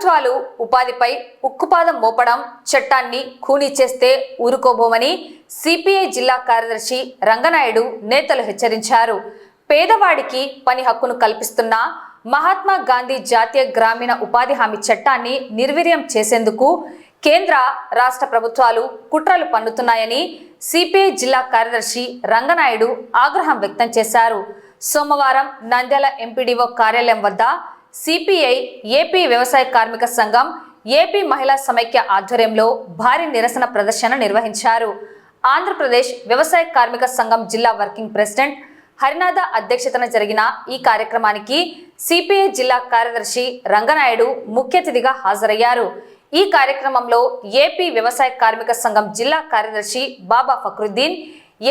ప్రభుత్వాలు ఉపాధిపై ఉక్కుపాదం మోపడం, చట్టాన్ని ఖూనీ చేస్తే ఊరుకోబోమని సిపిఐ జిల్లా కార్యదర్శి రంగనాయుడు నేతలు హెచ్చరించారు. పేదవాడికి పని హక్కును కల్పిస్తున్న మహాత్మా గాంధీ జాతీయ గ్రామీణ ఉపాధి హామీ చట్టాన్ని నిర్వీర్యం చేసేందుకు కేంద్ర రాష్ట్ర ప్రభుత్వాలు కుట్రలు పన్నుతున్నాయని సిపిఐ జిల్లా కార్యదర్శి రంగనాయుడు ఆగ్రహం వ్యక్తం చేశారు. సోమవారం నంద్యాల ఎంపీడీఓ కార్యాలయం వద్ద సిపిఐ ఏపీ వ్యవసాయ కార్మిక సంఘం, ఏపీ మహిళా సమైక్య ఆధ్వర్యంలో భారీ నిరసన ప్రదర్శన నిర్వహించారు. ఆంధ్రప్రదేశ్ వ్యవసాయ కార్మిక సంఘం జిల్లా వర్కింగ్ ప్రెసిడెంట్ హరినాథ అధ్యక్షతన జరిగిన ఈ కార్యక్రమానికి సిపిఐ జిల్లా కార్యదర్శి రంగనాయుడు ముఖ్య అతిథిగా హాజరయ్యారు. ఈ కార్యక్రమంలో ఏపీ వ్యవసాయ కార్మిక సంఘం జిల్లా కార్యదర్శి బాబా ఫక్రుద్దీన్,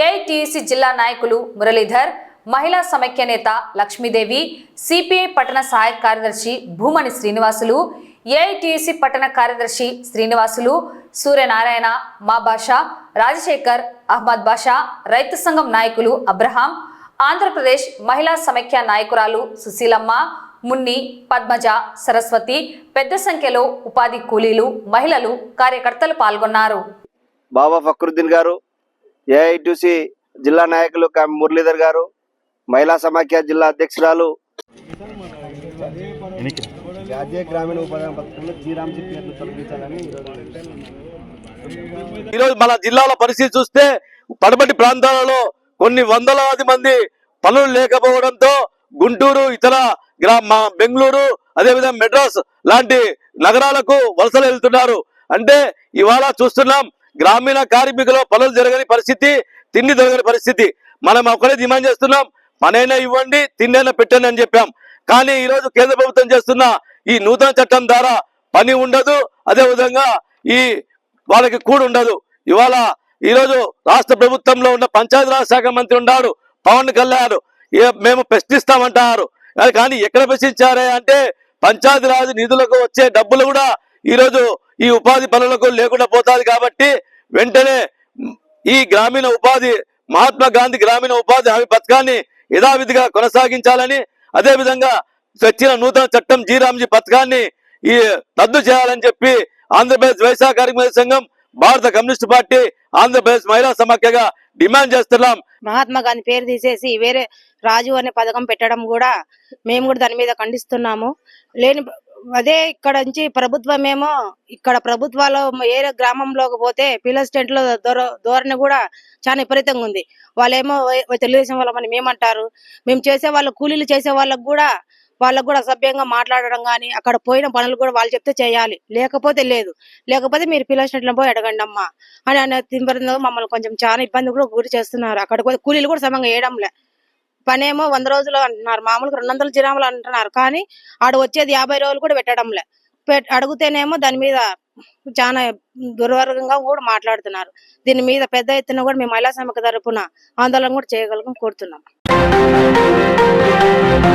ఏఐటియుసి జిల్లా నాయకులు మురళీధర్, మహిళా సమైక్య నేత లక్ష్మీదేవి, సిపిఐ పట్టణ సహాయ కార్యదర్శి భూమణి శ్రీనివాసులు, ఏఐటియుసి పట్టణ కార్యదర్శి శ్రీనివాసులు, సూర్యనారాయణ, మా బాషా, రాజశేఖర్, అహ్మద్ బాషా, రైతు సంఘం నాయకులు అబ్రహాం, ఆంధ్రప్రదేశ్ మహిళా సమైక్య నాయకురాలు సుశీలమ్మ, మున్ని, పద్మజ, సరస్వతి, పెద్ద సంఖ్యలో ఉపాధి కూలీలు, మహిళలు, కార్యకర్తలు పాల్గొన్నారు. బాబా ఫక్రుద్దీన్ గారు, ఏఐటిసి జిల్లా నాయకులు మురళీధర్ గారు, మహిళా సమాఖ్య జిల్లా అధ్యక్షురాలు, జాతీయ గ్రామీణ ఉపాధి పథకంలో జీరాంజీ పేర్లు తొలగించాలని ఈరోజు మన జిల్లాల పరిస్థితి చూస్తే పడమటి ప్రాంతాలలో కొన్ని వందలాది మంది పనులు లేకపోవడంతో గుంటూరు, ఇతర బెంగళూరు, అదేవిధంగా మెడ్రాస్ లాంటి నగరాలకు వలసలు వెళ్తున్నారు. అంటే ఇవాళ చూస్తున్నాం గ్రామీణ కార్మికుల పనులు జరగని పరిస్థితి, తిండి దొరకని పరిస్థితి. మనం ఒకటే డిమాండ్ చేస్తున్నాం, పనైనా ఇవ్వండి, తిండైనా పెట్టండి అని చెప్పాం. కానీ ఈరోజు కేంద్ర ప్రభుత్వం చేస్తున్న ఈ నూతన చట్టం ద్వారా పని ఉండదు, అదేవిధంగా ఈ వాళ్ళకి కూడా ఉండదు. ఇవాళ ఈరోజు రాష్ట్ర ప్రభుత్వంలో ఉన్న పంచాయతీరాజ్ శాఖ మంత్రి ఉన్నాడు పవన్ కళ్యాణ్, మేము ప్రశ్నిస్తామంటారు. కానీ ఎక్కడ ప్రశ్నించారే అంటే పంచాయతీరాజ్ నిధులకు వచ్చే డబ్బులు కూడా ఈరోజు ఈ ఉపాధి పనులకు లేకుండా పోతాది. కాబట్టి వెంటనే ఈ గ్రామీణ ఉపాధి మహాత్మా గాంధీ గ్రామీణ ఉపాధి హామీ పథకాన్ని యథావిధిగా కొనసాగించాలని, అదేవిధంగా తెచ్చిన నూతన చట్టం జీరాంజీ పథకాన్ని రద్దు చేయాలని చెప్పి ఆంధ్రప్రదేశ్ వ్యవసాయ కార్మిక సంఘం, భారత కమ్యూనిస్ట్ పార్టీ, ఆంధ్రప్రదేశ్ మహిళా సమాఖ్యగా డిమాండ్ చేస్తున్నాం. మహాత్మా గాంధీ పేరు తీసేసి వేరే రాజు అనే పథకం పెట్టడం కూడా మేము కూడా దాని మీద ఖండిస్తున్నాము. అదే ఇక్కడ నుంచి ప్రభుత్వమేమో ఇక్కడ ప్రభుత్వాలు ఏ గ్రామంలోకి పోతే పిల్లస్టెంట్ లో ధోరణి కూడా చాలా విపరీతంగా ఉంది. వాళ్ళేమో తెలుగుదేశం వాళ్ళమని మేమంటారు. మేము చేసే వాళ్ళ కూలీలు చేసే వాళ్ళకు కూడా సభ్యంగా మాట్లాడడం కానీ, అక్కడ పోయిన పనులు కూడా వాళ్ళు చెప్తే చేయాలి, లేకపోతే లేదు, లేకపోతే మీరు పిల్లస్టెంట్లో పోయి అడగండి అమ్మా అని తింపరంగా మమ్మల్ని కొంచెం చాలా ఇబ్బంది కూడా గురి చేస్తున్నారు. అక్కడ కూలీలు కూడా సమంగా వేయడంలే. పనేమో 100 రోజులు అంటున్నారు, మామూలుగా 200 జిరాములు అంటున్నారు. కానీ ఆడ వచ్చేది 50 రోజులు కూడా పెట్టడంలే. అడుగుతేనేమో దాని మీద చాలా దుర్వర్గంగా కూడా మాట్లాడుతున్నారు. దీని మీద పెద్ద ఎత్తున కూడా మేము మహిళా సమైక్య తరపున ఆందోళన కూడా చేయగలం కోరుతున్నాం.